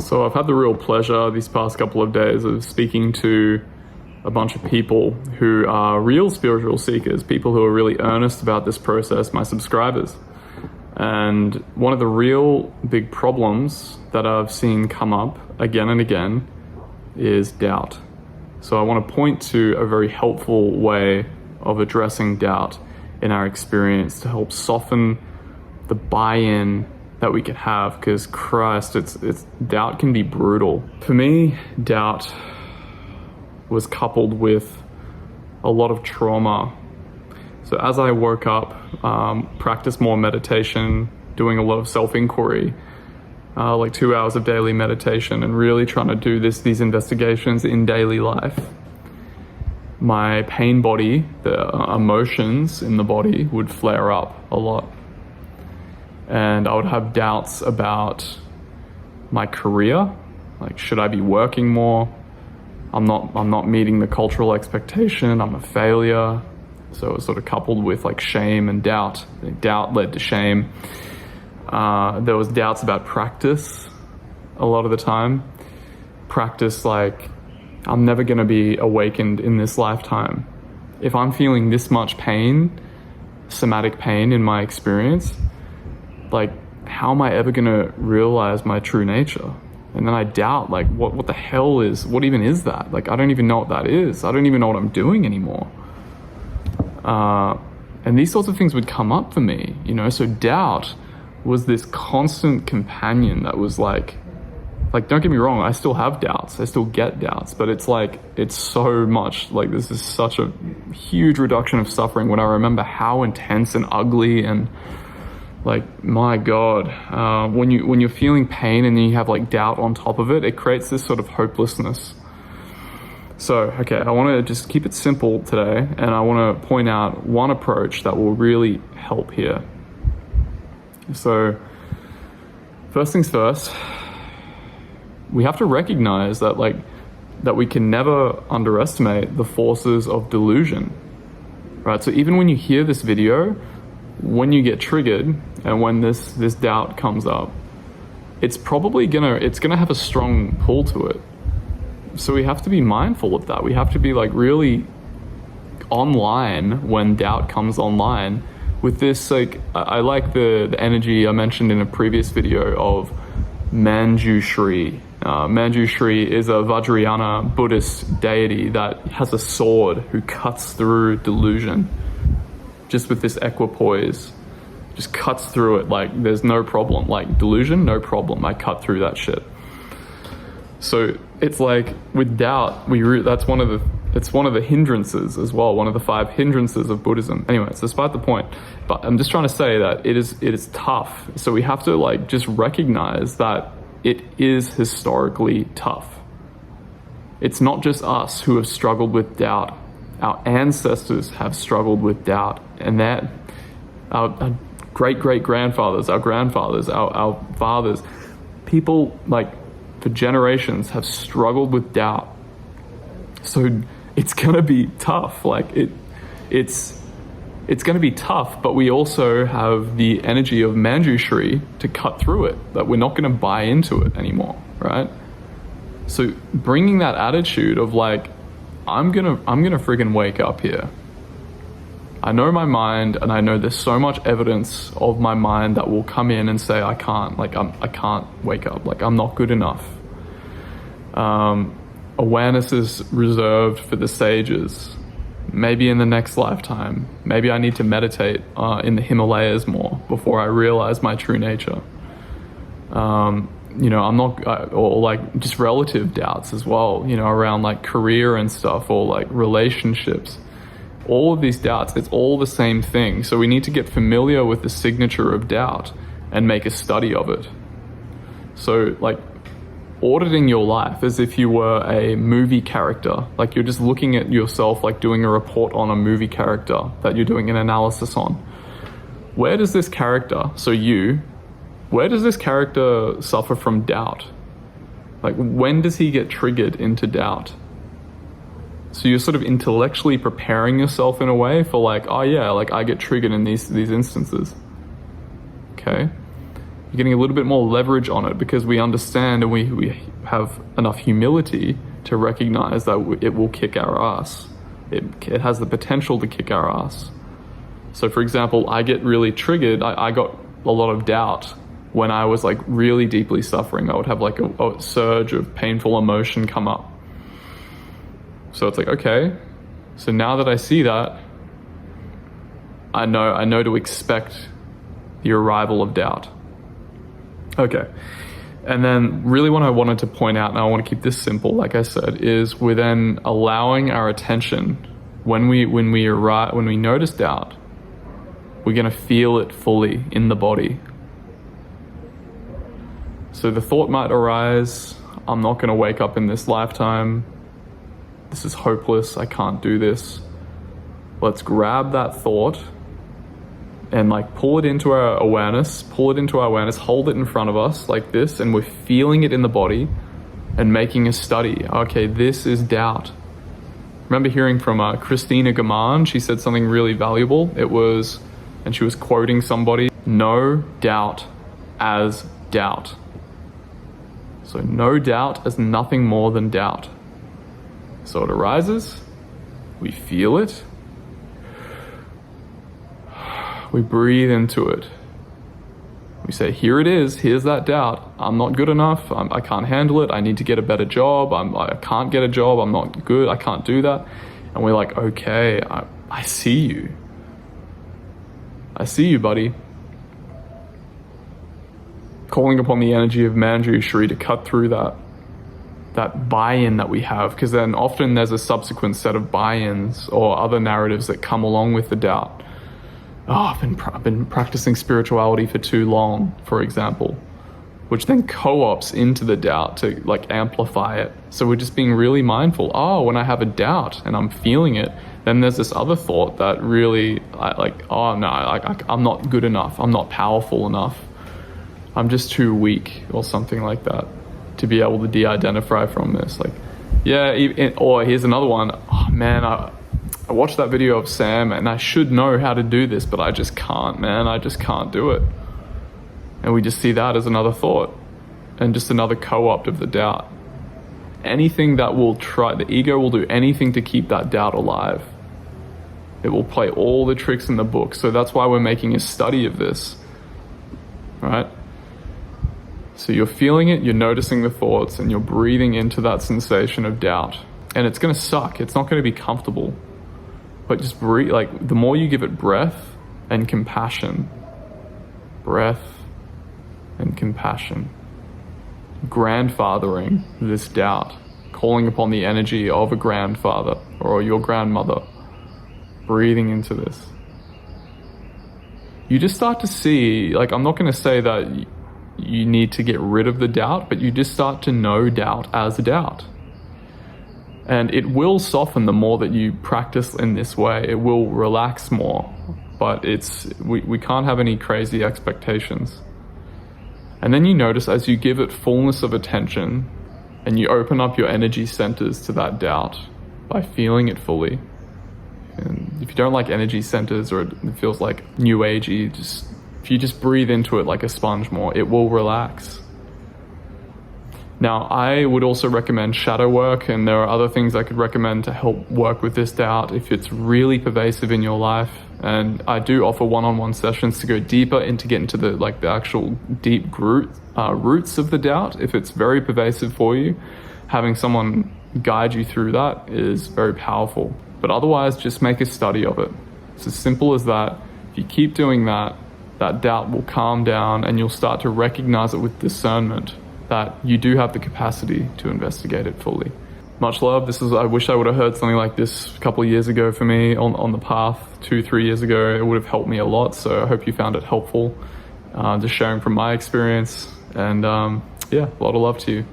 So I've had the real pleasure these past couple of days of speaking to a bunch of people who are real spiritual seekers, people who are really earnest about this process, my subscribers. And one of the real big problems that I've seen come up again and again is doubt. So I want to point to a very helpful way of addressing doubt in our experience to help soften the buy-in that we can have, because Christ, doubt can be brutal. For me, doubt was coupled with a lot of trauma. So as I woke up, practiced more meditation, doing a lot of self-inquiry, like 2 hours of daily meditation, and really trying to do these investigations in daily life, my pain body, the emotions in the body would flare up a lot. And I would have doubts about my career, like should I be working more? I'm not meeting the cultural expectation, I'm a failure. So it was sort of coupled with like shame and doubt. Doubt led to shame. There was doubts about practice a lot of the time. Practice like, I'm never gonna be awakened in this lifetime. If I'm feeling this much pain, somatic pain in my experience, like, how am I ever gonna realize my true nature? And then I doubt, like, what the hell what even is that? Like, I don't even know what that is. I don't even know what I'm doing anymore. And these sorts of things would come up for me, you know? So doubt was this constant companion that was like, don't get me wrong, I still have doubts. I still get doubts, but it's like, it's so much, like, this is such a huge reduction of suffering when I remember how intense and ugly and, like, my God, when you're feeling pain and then you have like doubt on top of it, it creates this sort of hopelessness. So, okay, I want to just keep it simple today, and I want to point out one approach that will really help here. So, first things first, we have to recognize that we can never underestimate the forces of delusion, right? So even when you hear this video, when you get triggered and when this doubt comes up, it's probably gonna have a strong pull to it. So we have to be mindful of that. We have to be like really online when doubt comes online with this, like, I like the energy I mentioned in a previous video of Manjushri. Manjushri is a Vajrayana Buddhist deity that has a sword who cuts through delusion just with this equipoise, just cuts through it like there's no problem. Like, delusion, no problem, I cut through that shit. So it's like with doubt, it's one of the hindrances as well, one of the 5 hindrances of Buddhism. Anyway, it's despite the point, but I'm just trying to say that it is tough. So we have to like just recognize that it is historically tough. It's not just us who have struggled with doubt. Our ancestors have struggled with doubt, and that our great-great-grandfathers, our grandfathers, our fathers, people like for generations have struggled with doubt. So it's gonna be tough. Like it's gonna be tough, but we also have the energy of Manjushri to cut through it, that we're not gonna buy into it anymore, right? So bringing that attitude of like, I'm gonna friggin' wake up here. I know my mind, and I know there's so much evidence of my mind that will come in and say I can't wake up, like I'm not good enough. Awareness is reserved for the sages. Maybe in the next lifetime. Maybe I need to meditate in the Himalayas more before I realize my true nature. You know, I'm not, or like just relative doubts as well, you know, around like career and stuff, or like relationships. All of these doubts, it's all the same thing. So we need to get familiar with the signature of doubt and make a study of it. So like auditing your life as if you were a movie character, like you're just looking at yourself, like doing a report on a movie character that you're doing an analysis on. Where does this character, where does this character suffer from doubt? Like, when does he get triggered into doubt? So you're sort of intellectually preparing yourself in a way for like, oh yeah, like I get triggered in these instances. Okay? You're getting a little bit more leverage on it because we understand and we have enough humility to recognize that it will kick our ass. It has the potential to kick our ass. So for example, I get really triggered. I got a lot of doubt when I was like really deeply suffering. I would have like a surge of painful emotion come up. So it's like, okay, so now that I see that, I know to expect the arrival of doubt. Okay. And then really what I wanted to point out, and I want to keep this simple, like I said, is we're then allowing our attention when we notice doubt, we're going to feel it fully in the body. So the thought might arise, I'm not going to wake up in this lifetime. This is hopeless. I can't do this. Let's grab that thought and like pull it into our awareness, hold it in front of us like this, and we're feeling it in the body and making a study. Okay, this is doubt. Remember hearing from Christina Gaman, she said something really valuable. And she was quoting somebody, know doubt as doubt. So know doubt as nothing more than doubt. So it arises, we feel it, we breathe into it. We say, here it is, here's that doubt. I'm not good enough, I can't handle it, I need to get a better job, I can't get a job, I'm not good, I can't do that. And we're like, okay, I see you. I see you, buddy. Calling upon the energy of Manjushri to cut through that buy-in that we have, because then often there's a subsequent set of buy-ins or other narratives that come along with the doubt. Oh, I've been practicing spirituality for too long, for example, which then co-ops into the doubt to like amplify it. So we're just being really mindful. Oh, when I have a doubt and I'm feeling it, then there's this other thought that really I'm not good enough. I'm not powerful enough. I'm just too weak or something like that to be able to de-identify from this. Like, yeah, or here's another one. Oh man, I watched that video of Sam and I should know how to do this, but I just can't, man. I just can't do it. And we just see that as another thought and just another co-opt of the doubt. Anything that the ego will do anything to keep that doubt alive. It will play all the tricks in the book. So that's why we're making a study of this, right? So you're feeling it, you're noticing the thoughts, and you're breathing into that sensation of doubt. And it's going to suck. It's not going to be comfortable. But just breathe. Like, the more you give it breath and compassion, grandfathering this doubt, calling upon the energy of a grandfather or your grandmother, breathing into this, you just start to see, like, I'm not going to say that you need to get rid of the doubt, but you just start to know doubt as doubt. And it will soften the more that you practice in this way. It will relax more, but we can't have any crazy expectations. And then you notice as you give it fullness of attention and you open up your energy centers to that doubt by feeling it fully. And if you don't like energy centers or it feels like new agey, if you just breathe into it like a sponge more, it will relax. Now, I would also recommend shadow work, and there are other things I could recommend to help work with this doubt if it's really pervasive in your life. And I do offer one-on-one sessions to go deeper into get into the actual deep roots of the doubt. If it's very pervasive for you, having someone guide you through that is very powerful. But otherwise, just make a study of it. It's as simple as that. If you keep doing that, that doubt will calm down and you'll start to recognize it with discernment that you do have the capacity to investigate it fully. Much love. I wish I would have heard something like this a couple of years ago for me on the path, 2-3 years ago. It would have helped me a lot. So I hope you found it helpful. Just sharing from my experience. And yeah, a lot of love to you.